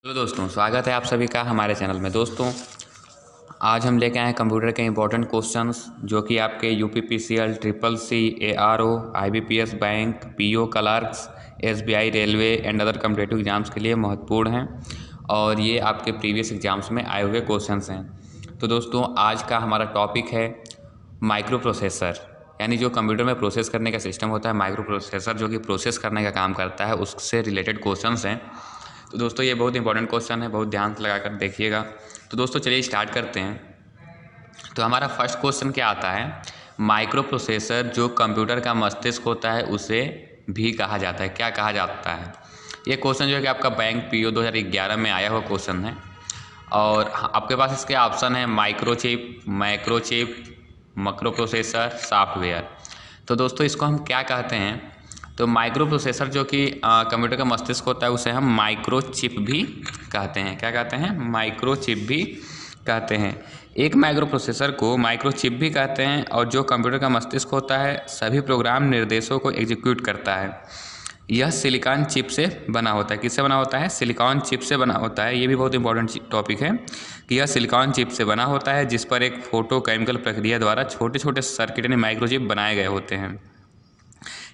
Hello दोस्तों, स्वागत है आप सभी का हमारे चैनल में। दोस्तों, आज हम लेके आए हैं कंप्यूटर के इंपॉर्टेंट क्वेश्चंस जो कि आपके UPPCL, triple C, ARO, IBPS bank, PO clerks, SBI, railway and other competitive exams के लिए महत्वपूर्ण हैं और ये आपके प्रीवियस एग्जाम्स में आए हुए क्वेश्चंस हैं। तो दोस्तों, आज का हमारा टॉपिक है माइक्रो प्रोसेसर, यानी जो कंप्यूटर में प्रोसेस करने का सिस्टम होता है, माइक्रो प्रोसेसर जो कि प्रोसेस करने का काम करता है, उससे रिलेटेड क्वेश्चंस हैं। तो दोस्तों, ये बहुत इंपॉर्टेंट क्वेश्चन है, बहुत ध्यान से लगा कर देखिएगा। तो दोस्तों, चलिए स्टार्ट करते हैं। तो हमारा फर्स्ट क्वेश्चन क्या आता है, माइक्रो प्रोसेसर जो कंप्यूटर का मस्तिष्क होता है उसे भी कहा जाता है, क्या कहा जाता है? ये क्वेश्चन जो है कि आपका बैंक पीओ 2011 में आया हुआ क्वेश्चन है और आपके पास इसके ऑप्शन है माइक्रोचिप, मैक्रोचिप, मैक्रो प्रोसेसर, सॉफ्टवेयर। तो दोस्तों, इसको हम क्या कहते हैं? तो माइक्रो प्रोसेसर जो कि कंप्यूटर का मस्तिष्क होता है उसे हम माइक्रो चिप भी कहते हैं। क्या कहते हैं? माइक्रो चिप भी कहते हैं। एक माइक्रो प्रोसेसर को माइक्रो चिप भी कहते हैं और जो कंप्यूटर का मस्तिष्क होता है सभी प्रोग्राम निर्देशों को एग्जीक्यूट करता है। यह सिलिकॉन चिप से बना होता है। किससे बना होता है? सिलिकॉन चिप से बना होता है। ये भी बहुत इंपॉर्टेंट टॉपिक है कि यह सिलिकॉन चिप से बना होता है जिस पर एक फोटोकेमिकल प्रक्रिया द्वारा छोटे छोटे सर्किट यानी माइक्रोचिप बनाए गए होते हैं।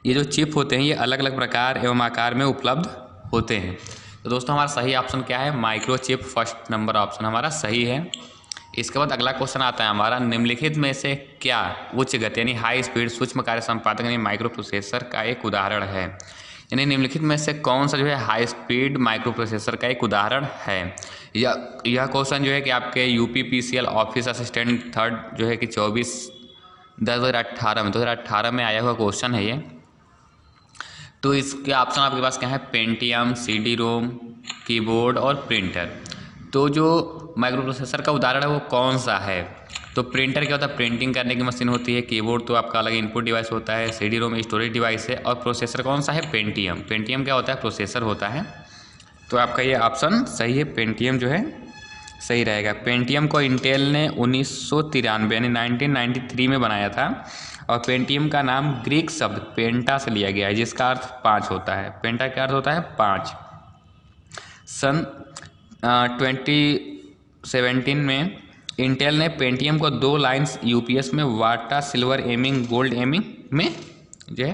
ये जो चिप होते हैं ये अलग अलग प्रकार एवं आकार में उपलब्ध होते हैं। तो दोस्तों, हमारा सही ऑप्शन क्या है? माइक्रोचिप, फर्स्ट नंबर ऑप्शन हमारा सही है। इसके बाद अगला क्वेश्चन आता है हमारा, निम्नलिखित में से क्या उच्च गति यानी हाई स्पीड सूक्ष्म कार्य संपादक यानी माइक्रो प्रोसेसर का एक उदाहरण है? यानी निम्नलिखित में से कौन सा जो है हाई स्पीड माइक्रो प्रोसेसर का एक उदाहरण है? यह क्वेश्चन जो है कि आपके यूपीपीसीएल ऑफिस असिस्टेंट थर्ड जो है कि 2018 में आया हुआ क्वेश्चन है ये। तो इसके ऑप्शन आपके पास क्या है? पेंटियम, सीडी रोम, कीबोर्ड और प्रिंटर। तो जो माइक्रो प्रोसेसर का उदाहरण है वो कौन सा है? तो प्रिंटर क्या होता है? प्रिंटिंग करने की मशीन होती है। कीबोर्ड तो आपका अलग इनपुट डिवाइस होता है। सीडी रोम स्टोरेज डिवाइस है और प्रोसेसर कौन सा है? पेंटियम। पेंटियम क्या होता है? प्रोसेसर होता है। तो आपका ये ऑप्शन सही है, पेंटियम जो है सही रहेगा। पेंटियम को इंटेल ने 1993 यानी 1993 में बनाया था और पेंटियम का नाम ग्रीक शब्द पेंटा से लिया गया है जिसका अर्थ 5 होता है। पेंटा का अर्थ होता है 5। सन 2017 में इंटेल ने पेंटियम को 2 लाइन्स यूपीएस में वाटा, सिल्वर एमिंग, गोल्ड एमिंग में जो है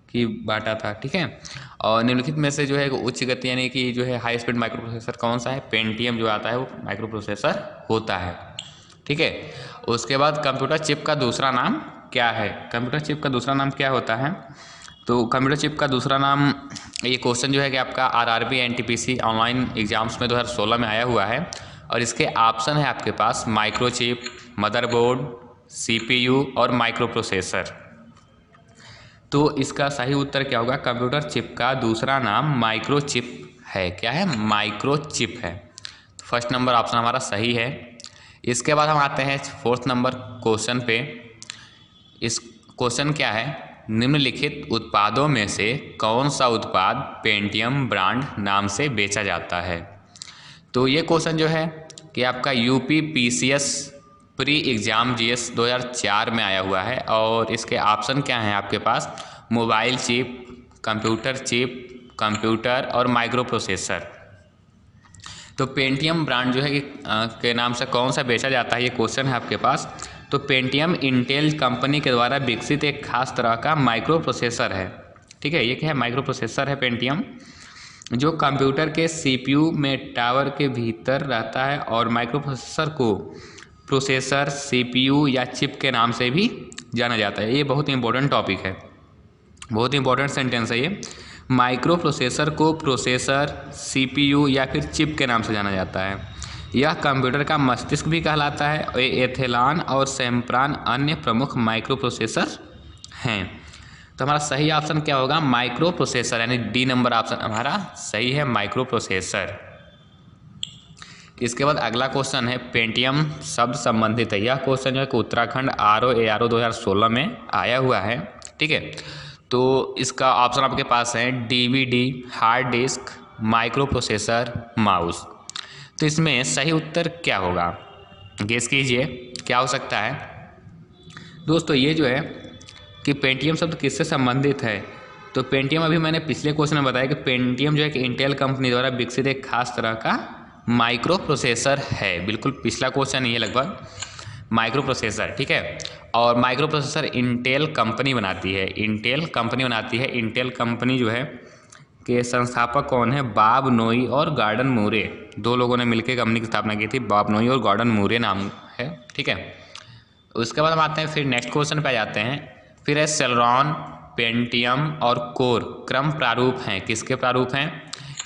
कि बांटा था। ठीक है, और निम्नलिखित में से जो है उच्च गति यानी कि जो है हाई स्पीड माइक्रो प्रोसेसर कौन सा है? पेंटियम जो आता है वो माइक्रो प्रोसेसर होता है। ठीक है, उसके बाद कंप्यूटर चिप का दूसरा नाम क्या है? कंप्यूटर चिप का दूसरा नाम क्या होता है? तो कंप्यूटर चिप का दूसरा नाम, ये क्वेश्चन जो है कि आपका आरआरबी एनटीपीसी ऑनलाइन एग्जाम्स में 2016 में आया हुआ है और इसके ऑप्शन है आपके पास माइक्रोचिप, मदरबोर्ड, सीपीयू और माइक्रो प्रोसेसर। तो इसका सही उत्तर क्या होगा? कंप्यूटर चिप का दूसरा नाम माइक्रोचिप है। क्या है? माइक्रोचिप है। फर्स्ट नंबर ऑप्शन हमारा सही है। इसके बाद हम आते हैं फोर्थ नंबर क्वेश्चन पे। इस क्वेश्चन क्या है, निम्नलिखित उत्पादों में से कौन सा उत्पाद पेंटियम ब्रांड नाम से बेचा जाता है? तो ये क्वेश्चन जो है कि आपका यूपीपीसीएस प्री एग्जाम जीएस 2004 में आया हुआ है और इसके ऑप्शन क्या हैं आपके पास? मोबाइल चिप, चिप, कंप्यूटर और माइक्रो प्रोसेसर। तो पेंटियम ब्रांड जो है कि के नाम से कौन सा बेचा जाता है, ये क्वेश्चन है आपके पास। तो पेंटियम इंटेल कंपनी के द्वारा विकसित एक खास तरह का माइक्रो प्रोसेसर है। ठीक है, ये क्या है? माइक्रो प्रोसेसर है पेंटियम, जो कंप्यूटर के सीपीयू में टावर के भीतर रहता है और माइक्रो प्रोसेसर को प्रोसेसर, सीपीयू या चिप के नाम से भी जाना जाता है। ये बहुत इंपॉर्टेंट टॉपिक है, बहुत इंपॉर्टेंट सेंटेंस है ये। माइक्रो प्रोसेसर को प्रोसेसर, सीपीयू या फिर चिप के नाम से जाना जाता है। यह कंप्यूटर का मस्तिष्क भी कहलाता है। एथेलॉन और सैम्प्रान अन्य प्रमुख माइक्रो प्रोसेसर हैं। तो हमारा सही ऑप्शन क्या होगा? माइक्रो प्रोसेसर, यानी डी नंबर ऑप्शन हमारा सही है, माइक्रो प्रोसेसर। इसके बाद अगला क्वेश्चन है पेंटियम शब्द संबंधित है। यह क्वेश्चन जो है कि उत्तराखंड आरओ 2016 में आया हुआ है। ठीक है, तो इसका ऑप्शन आपके पास है DVD, hard disk, micro processor, mouse. तो इसमें सही उत्तर क्या होगा? गेस कीजिए क्या हो सकता है? दोस्तों, ये जो है कि पेंटियम शब्द किससे संबंधित है? तो पेंटियम अभी मैंने पिछले क्वेश्चन में बताया कि पेंटियम जो है कि इंटेल कंपनी द्वारा विकसित एक खास तरह का माइक्रो प्रोसेसर है। बिल्कुल पिछला क्वेश्चन ये लगभग माइक्रो प्रोसेसर, ठीक है। और माइक्रो प्रोसेसर इंटेल कंपनी बनाती है, इंटेल कंपनी बनाती है। इंटेल कंपनी जो है के संस्थापक कौन है? बॉब नोई और गॉर्डन मूरे, दो लोगों ने मिलकर कंपनी की स्थापना की थी, बॉब नोई और गॉर्डन मूरे नाम है, ठीक है। उसके बाद हम आते हैं फिर नेक्स्ट क्वेश्चन पे आ जाते हैं। फिर है सेलेरॉन, पेंटियम और कोर क्रम प्रारूप हैं, किसके प्रारूप हैं?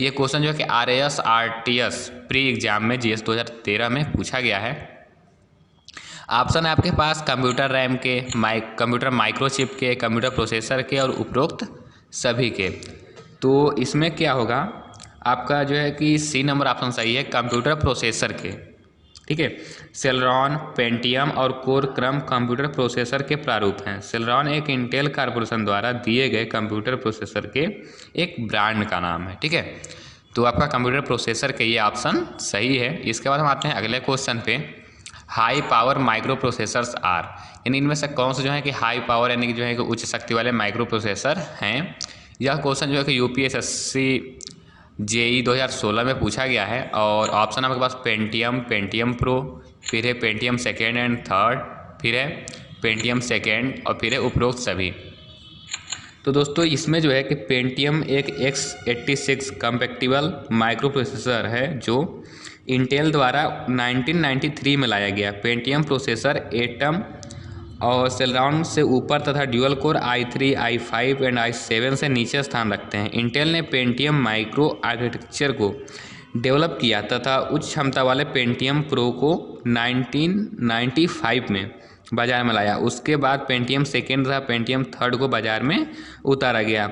ये क्वेश्चन जो है कि RAS RTS प्री एग्जाम में GS 2013 में पूछा गया है। ऑप्शन है आपके पास कंप्यूटर रैम के, कंप्यूटर माइक्रोचिप के, कंप्यूटर प्रोसेसर के और उपरोक्त सभी के। तो इसमें क्या होगा आपका जो है कि C नंबर ऑप्शन सही है, कंप्यूटर प्रोसेसर के, ठीक है। सेलेरॉन, पेंटियम और कोर क्रम कंप्यूटर प्रोसेसर के प्रारूप हैं। सेलेरॉन एक इंटेल कॉर्पोरेशन द्वारा दिए गए कंप्यूटर प्रोसेसर के एक ब्रांड का नाम है, ठीक है। तो आपका कंप्यूटर प्रोसेसर के ये ऑप्शन सही है। इसके बाद हम आते हैं अगले क्वेश्चन पे। High power microprocessors are, यानी इनमें से कौन से जो है कि हाई पावर यानी कि जो है कि उच्च शक्ति वाले माइक्रो प्रोसेसर हैं? यह क्वेश्चन जो है कि UPSSC JEE 2016 में पूछा गया है। और ऑप्शन आपके पास पेंटियम, पेंटियम प्रो, फिर है पेंटियम सेकेंड एंड थर्ड, फिर है पेंटियम सेकेंड और फिर है उपरोक्त सभी। तो दोस्तों इसमें जो है कि पेंटियम एक X86 कंपैटिबल माइक्रो प्रोसेसर है जो इंटेल द्वारा 1993 में लाया गया। पेंटियम प्रोसेसर एटम और सेलेरॉन से ऊपर तथा dual core i3, i5 and i7 से नीचे स्थान रखते हैं। इंटेल ने पेंटियम माइक्रो आर्किटेक्चर को डेवलप किया तथा उच्च क्षमता वाले पेंटियम प्रो को 1995 में बाजार में लाया। उसके बाद पेंटियम सेकेंड तथा पेंटियम थर्ड को बाजार में उतारा गया।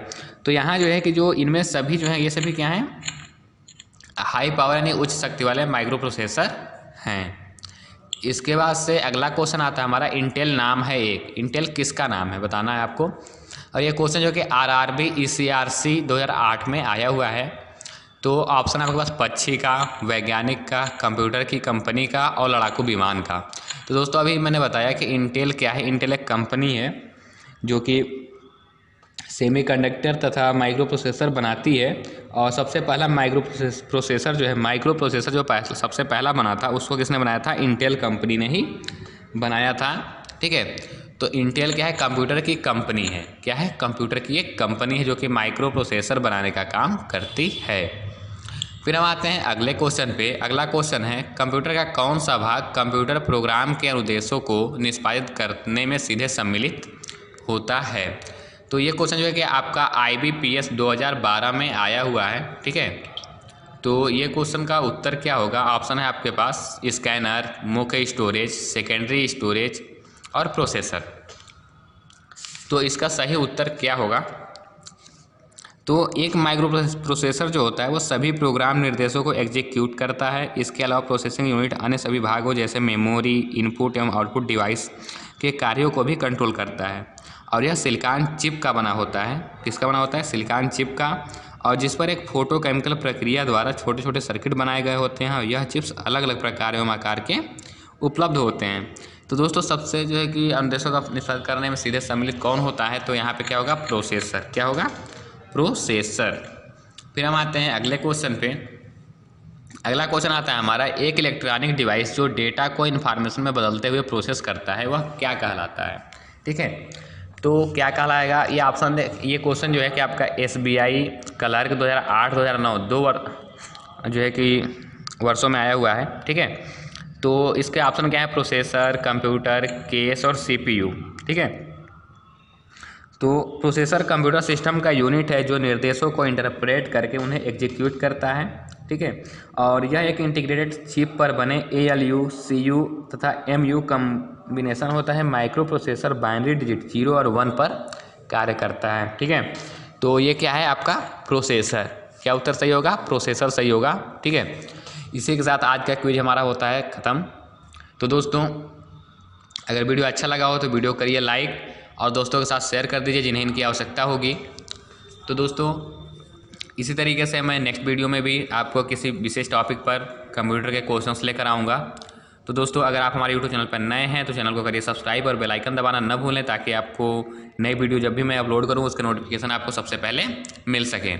तो यहाँ जो है कि जो इनमें सभी जो है ये सभी क्या हैं? हाई पावर यानी उच्च शक्ति वाले माइक्रो प्रोसेसर हैं। इसके बाद से अगला क्वेश्चन आता है हमारा, इंटेल नाम है एक, इंटेल किसका नाम है बताना है आपको। और ये क्वेश्चन जो कि RRB ECRC 2008 में आया हुआ है। तो ऑप्शन आपके पास पक्षी का, वैज्ञानिक का, कंप्यूटर की कंपनी का और लड़ाकू विमान का। तो दोस्तों अभी मैंने बताया कि इंटेल क्या है। इंटेल एक कंपनी है जो कि सेमीकंडक्टर तथा माइक्रो प्रोसेसर बनाती है। और सबसे पहला माइक्रो प्रोसेसर जो है, माइक्रो प्रोसेसर जो सबसे पहला बना था उसको किसने बनाया था? इंटेल कंपनी ने ही बनाया था, ठीक है। तो इंटेल क्या है? कंप्यूटर की कंपनी है। क्या है? कंप्यूटर की एक कंपनी है जो कि माइक्रो प्रोसेसर बनाने का काम करती है। फिर हम आते हैं अगले क्वेश्चन पे। अगला क्वेश्चन है, कंप्यूटर का कौन सा भाग कंप्यूटर प्रोग्राम के अनुदेशों को निष्पादित करने में सीधे सम्मिलित होता है? तो ये क्वेश्चन जो है कि आपका IBPS 2012 में आया हुआ है, ठीक है। तो ये क्वेश्चन का उत्तर क्या होगा? ऑप्शन है आपके पास स्कैनर, मुख्य स्टोरेज, सेकेंडरी स्टोरेज और प्रोसेसर। तो इसका सही उत्तर क्या होगा? तो एक माइक्रो प्रोसेसर जो होता है वो सभी प्रोग्राम निर्देशों को एग्जीक्यूट करता है। इसके अलावा प्रोसेसिंग यूनिट अन्य सभी भागों जैसे मेमोरी, इनपुट एवं आउटपुट डिवाइस के कार्यों को भी कंट्रोल करता है। और यह सिलिकॉन चिप का बना होता है। किसका बना होता है? सिलिकॉन चिप का। और जिस पर एक फोटोकेमिकल प्रक्रिया द्वारा छोटे छोटे सर्किट बनाए गए होते हैं। और यह चिप्स अलग अलग प्रकार एवं आकार के उपलब्ध होते हैं। तो दोस्तों सबसे जो है कि अनुदेशों का निष्पादन करने में सीधे सम्मिलित कौन होता है? तो यहाँ पे क्या होगा? प्रोसेसर। क्या होगा? प्रोसेसर। फिर हम आते हैं अगले क्वेश्चन पे। अगला क्वेश्चन आता है हमारा, एक इलेक्ट्रॉनिक डिवाइस जो डेटा को इन्फॉर्मेशन में बदलते हुए प्रोसेस करता है वह क्या कहलाता है? ठीक है, तो क्या कहलाएगा? ये ऑप्शन ये क्वेश्चन जो है कि आपका SBI क्लर्क 2008-2009 दो जो है कि वर्षों में आया हुआ है, ठीक है। तो इसके ऑप्शन क्या है? प्रोसेसर, कंप्यूटर, केस और CPU, ठीक है। तो प्रोसेसर कंप्यूटर सिस्टम का यूनिट है जो निर्देशों को इंटरप्रेट करके उन्हें एग्जीक्यूट करता है, ठीक है। और यह एक इंटीग्रेटेड चिप पर बने ALU, CU तथा MU कम्बिनेशन होता है। माइक्रो प्रोसेसर बाइनरी डिजिट 0 और 1 पर कार्य करता है, ठीक है। तो ये क्या है आपका? प्रोसेसर। क्या उत्तर सही होगा? प्रोसेसर सही होगा, ठीक है। इसी के साथ आज का क्विज हमारा होता है ख़त्म। तो दोस्तों अगर वीडियो अच्छा लगा हो तो वीडियो करिए लाइक और दोस्तों के साथ शेयर कर दीजिए जिन्हें इनकी आवश्यकता होगी। तो दोस्तों इसी तरीके से मैं नेक्स्ट वीडियो में भी आपको किसी विशेष टॉपिक पर कंप्यूटर के क्वेश्चंस लेकर आऊँगा। तो दोस्तों अगर आप हमारे यूट्यूब चैनल पर नए हैं तो चैनल को करिए सब्सक्राइब और बेल आइकन दबाना न भूलें, ताकि आपको नई वीडियो जब भी मैं अपलोड करूँ उसका नोटिफिकेशन आपको सबसे पहले मिल सके।